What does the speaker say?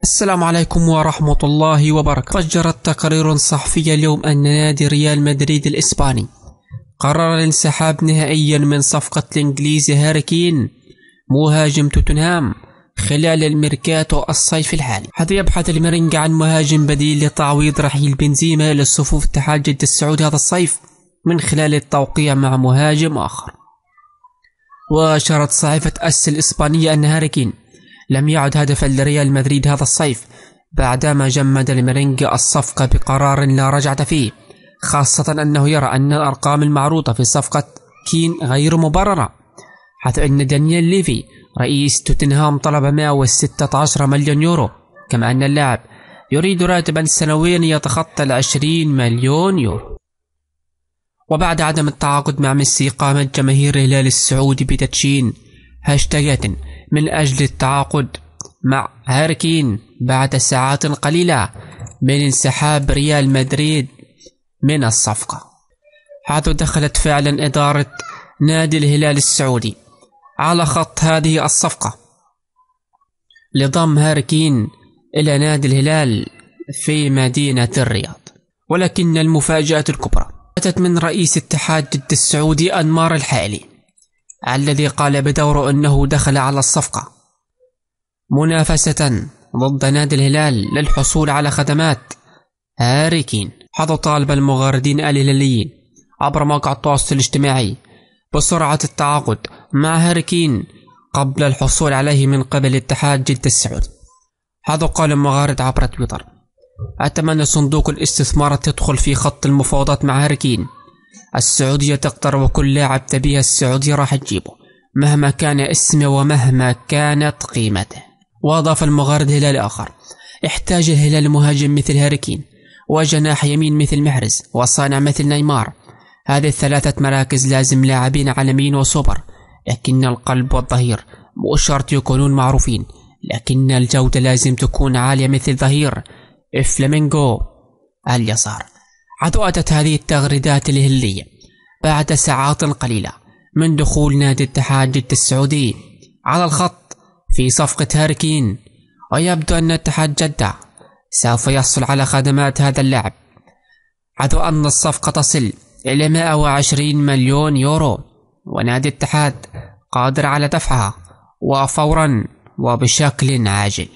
السلام عليكم ورحمة الله وبركاته. فجرت تقرير صحفي اليوم أن نادي ريال مدريد الإسباني قرر الانسحاب نهائيا من صفقة الإنجليزي هاري كين مهاجم توتنهام خلال الميركاتو الصيف الحالي، حيث يبحث الميرينجا عن مهاجم بديل لتعويض رحيل بنزيما إلى صفوف اتحاد جدة السعودي هذا الصيف من خلال التوقيع مع مهاجم آخر. وأشارت صحيفة أس الإسبانية أن هاري كين لم يعد هدفا لريال مدريد هذا الصيف بعدما جمد الميرينجا الصفقة بقرار لا رجعة فيه، خاصة أنه يرى أن الأرقام المعروضة في صفقة كين غير مبررة، حيث أن دانيال ليفي رئيس توتنهام طلب 116 مليون يورو، كما أن اللاعب يريد راتبا سنويا يتخطى 20 مليون يورو. وبعد عدم التعاقد مع ميسي قامت جماهير الهلال السعودي بتدشين هاشتاجات من أجل التعاقد مع هاري كين بعد ساعات قليلة من انسحاب ريال مدريد من الصفقة، حيث دخلت فعلا إدارة نادي الهلال السعودي على خط هذه الصفقة لضم هاري كين إلى نادي الهلال في مدينة الرياض. ولكن المفاجأة الكبرى أتت من رئيس اتحاد جدة السعودي أنمار الحائلي، الذي قال بدوره أنه دخل على الصفقة منافسة ضد نادي الهلال للحصول على خدمات هاري كين، حيث طالب المغردين الهلاليين عبر مواقع التواصل الاجتماعي بسرعة التعاقد مع هاري كين قبل الحصول عليه من قبل اتحاد جدة السعودي. هذا قال المغارد عبر تويتر: أتمنى صندوق الاستثمار تدخل في خط المفاوضات مع هاري كين. السعودية تقدر وكل لاعب تبيها السعودية راح تجيبه مهما كان اسمه ومهما كانت قيمته. وأضاف المغارد هلال آخر: احتاج الهلال مهاجم مثل هاري كين وجناح يمين مثل محرز وصانع مثل نيمار. هذه الثلاثة مراكز لازم لاعبين عالميين وسوبر، لكن القلب والظهير مو شرط يكونون معروفين، لكن الجودة لازم تكون عالية مثل ظهير فلامينغو اليسار. أتت هذه التغريدات الهلية بعد ساعات قليلة من دخول نادي اتحاد جدة السعودي على الخط في صفقة هاري كين، ويبدو أن اتحاد جدة سوف يحصل على خدمات هذا اللاعب، حيث أن الصفقة تصل إلى 120 مليون يورو، ونادي الاتحاد قادر على دفعها وفورا وبشكل عاجل.